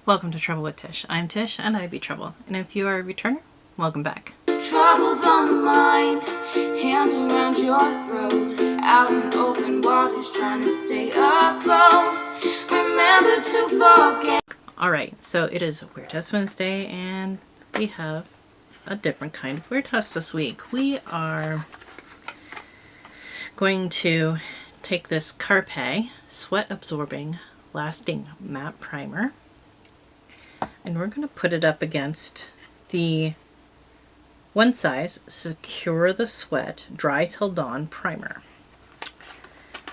Welcome to Trouble with Tish. I'm Tish and I be Trouble. And if you are a returner, welcome back. Troubles on the mind, hands around your throat, out in open waters trying to stay afloat. Remember to forget. Alright, so it is Weird Test Wednesday and we have a different kind of weird test this week. We are going to take this Carpe Sweat Absorbing Lasting Matte Primer and we're going to put it up against the One Size Secure the Sweat Dry Till Dawn Primer.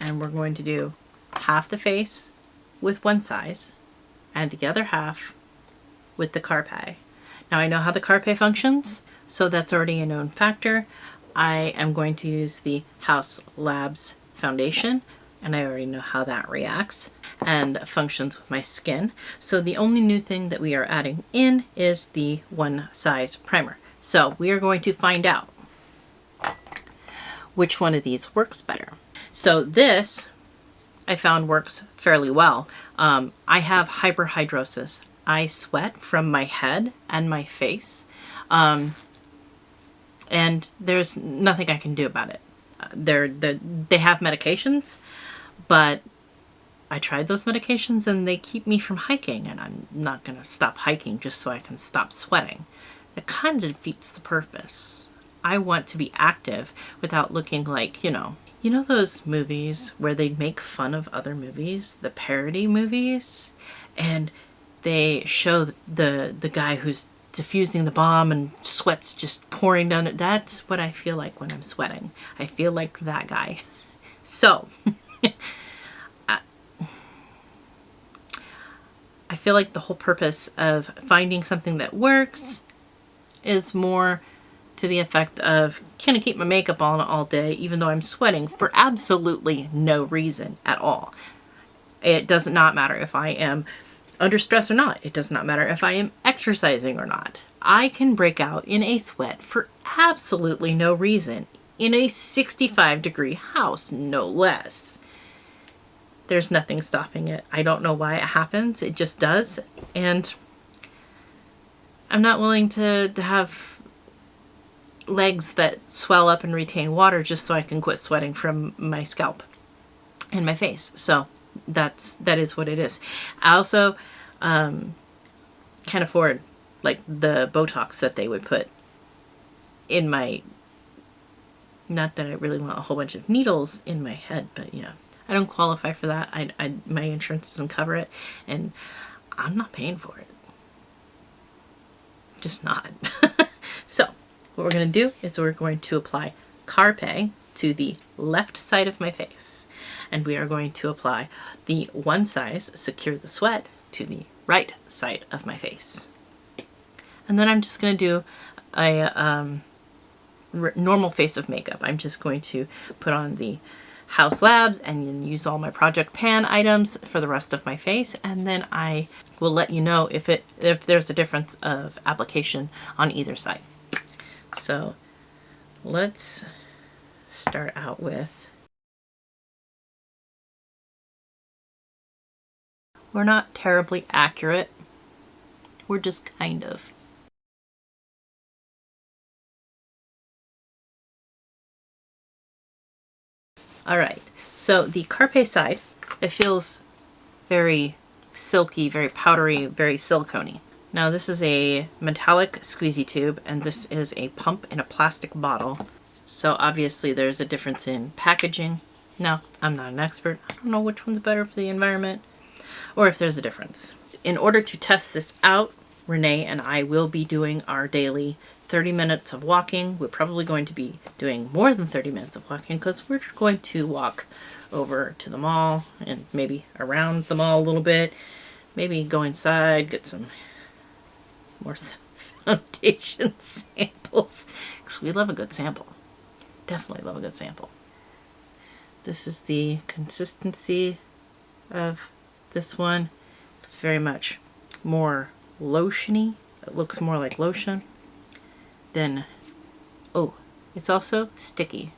And we're going to do half the face with One Size and the other half with the Carpe. Now I know how the Carpe functions, so that's already a known factor. I am going to use the Haus Labs foundation, and I already know how that reacts and functions with my skin. So the only new thing that we are adding in is the One Size primer. So we are going to find out which one of these works better. So this I found works fairly well. I have hyperhidrosis. I sweat from my head and my face, and there's nothing I can do about it. They have medications, but I tried those medications and they keep me from hiking, and I'm not going to stop hiking just so I can stop sweating. It kind of defeats the purpose. I want to be active without looking like, you know those movies where they make fun of other movies, the parody movies, and they show the guy who's diffusing the bomb and sweat's just pouring down it. That's what I feel like when I'm sweating. I feel like that guy. So I feel like the whole purpose of finding something that works is more to the effect of, can I keep my makeup on all day even though I'm sweating for absolutely no reason at all. It does not matter if I am under stress or not. It does not matter if I am exercising or not. I can break out in a sweat for absolutely no reason in a 65-degree house, no less. There's nothing stopping it. I don't know why it happens. It just does. And I'm not willing to have legs that swell up and retain water just so I can quit sweating from my scalp and my face. So that is what it is. I also can't afford like the Botox that they would put in my, not that I really want a whole bunch of needles in my head, but yeah, I don't qualify for that. My insurance doesn't cover it, and I'm not paying for it. Just not. So what we're going to do is we're going to apply Carpe to the left side of my face, and we are going to apply the One Size Secure the Sweat to the right side of my face. And then I'm just going to do a normal face of makeup. I'm just going to put on the Haus Labs and then use all my Project Pan items for the rest of my face, and then I will let you know if there's a difference of application on either side. So let's start out with, we're not terribly accurate, we're just kind of. Alright, so the Carpe side, it feels very silky, very powdery, very silicone-y. Now this is a metallic squeezy tube, and this is a pump in a plastic bottle. So obviously there's a difference in packaging. Now, I'm not an expert. I don't know which one's better for the environment or if there's a difference. In order to test this out, Renee and I will be doing our daily 30 minutes of walking. We're probably going to be doing more than 30 minutes of walking because we're going to walk over to the mall and maybe around the mall a little bit. Maybe go inside, get some more foundation samples because we love a good sample. Definitely love a good sample. This is the consistency of this one. It's very much more lotiony. It looks more like lotion than, oh, it's also sticky.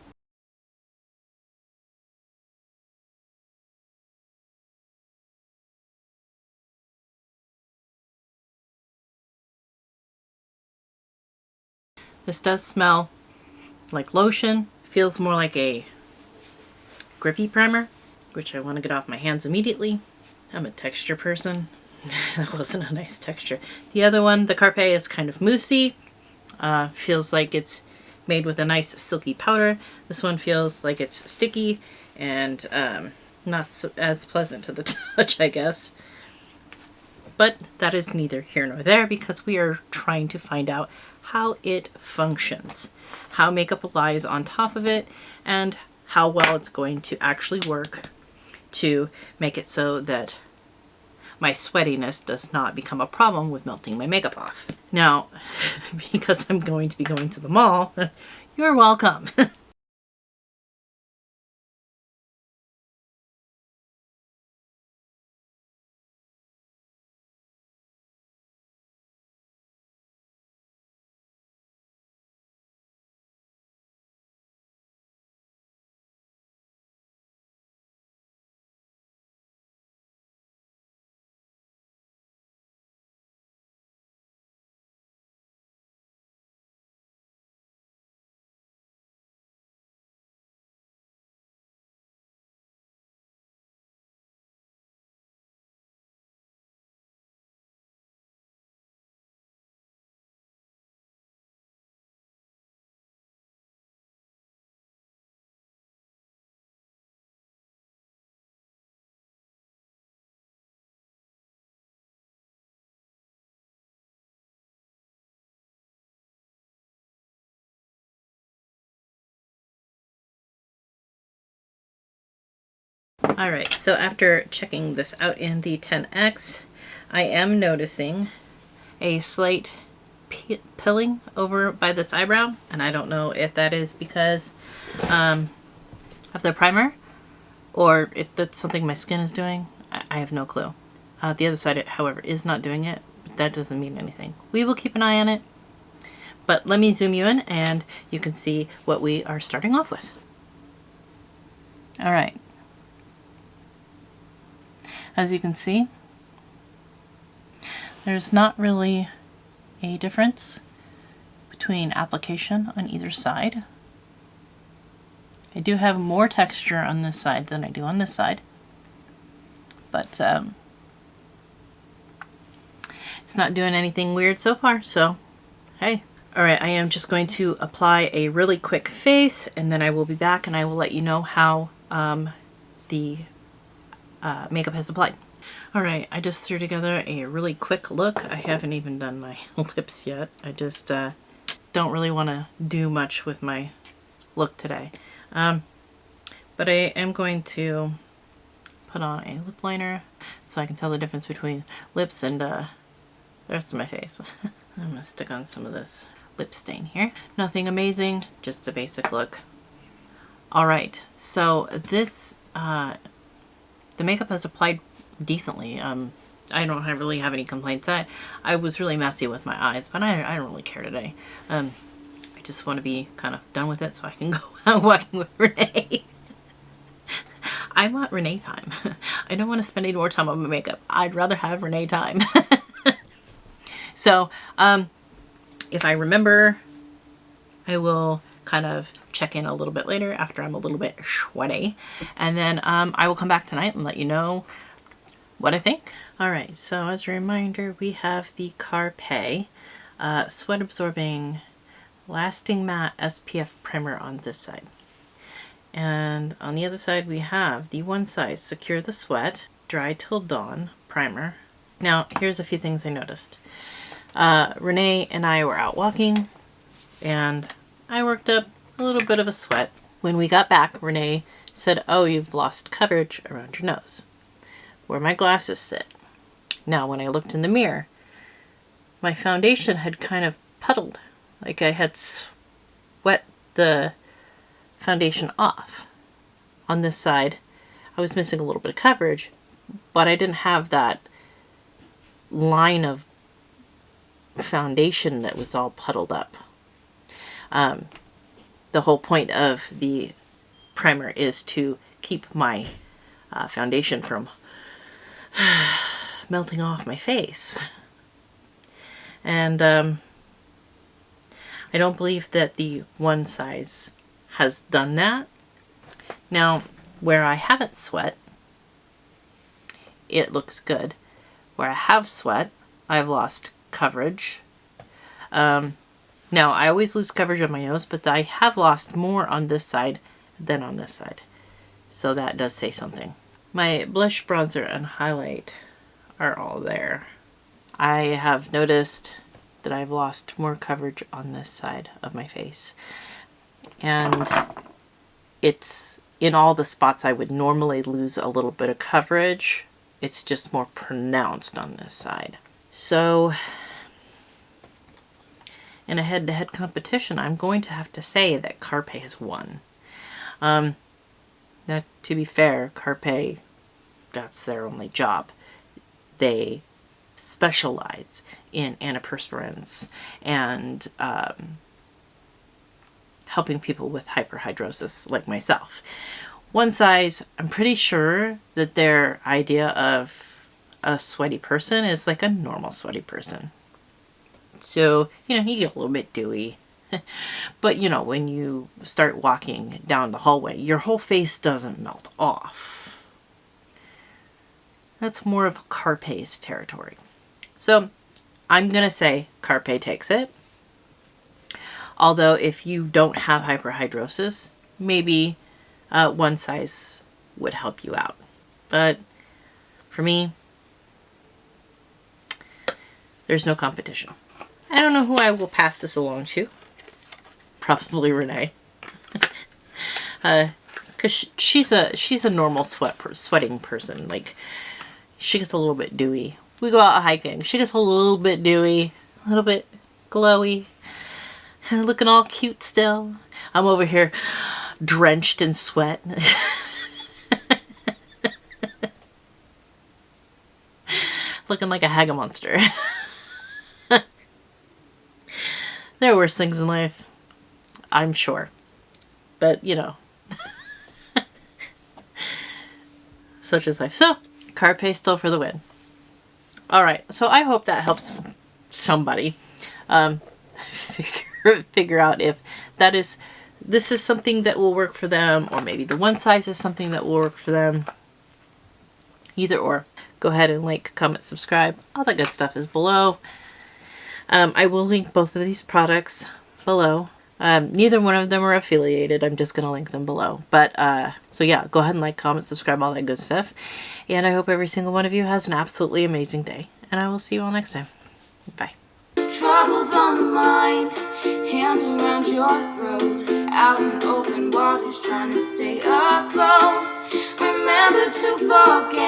This does smell like lotion. Feels more like a grippy primer, which I want to get off my hands immediately. I'm a texture person. That wasn't a nice texture. The other one, the Carpe, is kind of moussey. Feels like it's made with a nice silky powder. This one feels like it's sticky and not as pleasant to the touch, I guess. But that is neither here nor there because we are trying to find out how it functions, how makeup applies on top of it, and how well it's going to actually work to make it so that my sweatiness does not become a problem with melting my makeup off. Now, because I'm going to be going to the mall, you're welcome. Alright, so after checking this out in the 10X, I am noticing a slight pilling over by this eyebrow, and I don't know if that is because of the primer or if that's something my skin is doing. I have no clue. The other side, however, is not doing it, but that doesn't mean anything. We will keep an eye on it, but let me zoom you in and you can see what we are starting off with. Alright. As you can see, there's not really a difference between application on either side. I do have more texture on this side than I do on this side, but it's not doing anything weird so far, so hey. Alright, I am just going to apply a really quick face and then I will be back and I will let you know how the makeup has applied. Alright, I just threw together a really quick look. I haven't even done my lips yet. I just don't really want to do much with my look today. But I am going to put on a lip liner so I can tell the difference between lips and the rest of my face. I'm going to stick on some of this lip stain here. Nothing amazing, just a basic look. Alright, so this the makeup has applied decently. I don't really have any complaints. I was really messy with my eyes, but I don't really care today. I just want to be kind of done with it so I can go out walking with Renee. I want Renee time. I don't want to spend any more time on my makeup. I'd rather have Renee time. So, if I remember, I will kind of check in a little bit later after I'm a little bit sweaty, and then I will come back tonight and let you know what I think. Alright, so as a reminder, we have the Carpe Sweat Absorbing Lasting Matte SPF Primer on this side. And on the other side we have the One Size Secure the Sweat Dry Till Dawn Primer. Now, here's a few things I noticed. Renee and I were out walking, and I worked up a little bit of a sweat. When we got back, Renee said, "Oh, you've lost coverage around your nose, where my glasses sit." Now, when I looked in the mirror, my foundation had kind of puddled, like I had sweat the foundation off. On this side, I was missing a little bit of coverage, but I didn't have that line of foundation that was all puddled up. The whole point of the primer is to keep my foundation from melting off my face. And I don't believe that the one size has done that. Now, where I haven't sweat, it looks good. Where I have sweat, I've lost coverage. Now, I always lose coverage on my nose, but I have lost more on this side than on this side. So that does say something. My blush, bronzer, and highlight are all there. I have noticed that I've lost more coverage on this side of my face. And it's in all the spots I would normally lose a little bit of coverage. It's just more pronounced on this side. So in a head-to-head competition, I'm going to have to say that Carpe has won. Now, to be fair, Carpe, that's their only job. They specialize in antiperspirants and helping people with hyperhidrosis like myself. One size, I'm pretty sure that their idea of a sweaty person is like a normal sweaty person. So, you know, you get a little bit dewy. But, you know, when you start walking down the hallway, your whole face doesn't melt off. That's more of Carpe's territory. So, I'm going to say Carpe takes it. Although, if you don't have hyperhidrosis, maybe one size would help you out. But for me, there's no competition. I don't know who I will pass this along to. Probably Renee. Because she's a normal sweating person. Like, she gets a little bit dewy. We go out hiking. She gets a little bit dewy, a little bit glowy, and looking all cute still. I'm over here drenched in sweat. Looking like a hag monster. There are worse things in life, I'm sure. But, you know. Such is life. So, Carpe still for the win. Alright, so I hope that helps somebody figure out if this is something that will work for them, or maybe the one size is something that will work for them. Either or. Go ahead and like, comment, subscribe. All that good stuff is below. I will link both of these products below. Neither one of them are affiliated. I'm just going to link them below. But, so yeah, go ahead and like, comment, subscribe, all that good stuff. And I hope every single one of you has an absolutely amazing day. And I will see you all next time. Bye. Troubles on the mind, hands around your throat, out in open waters trying to stay afloat. Remember to forget.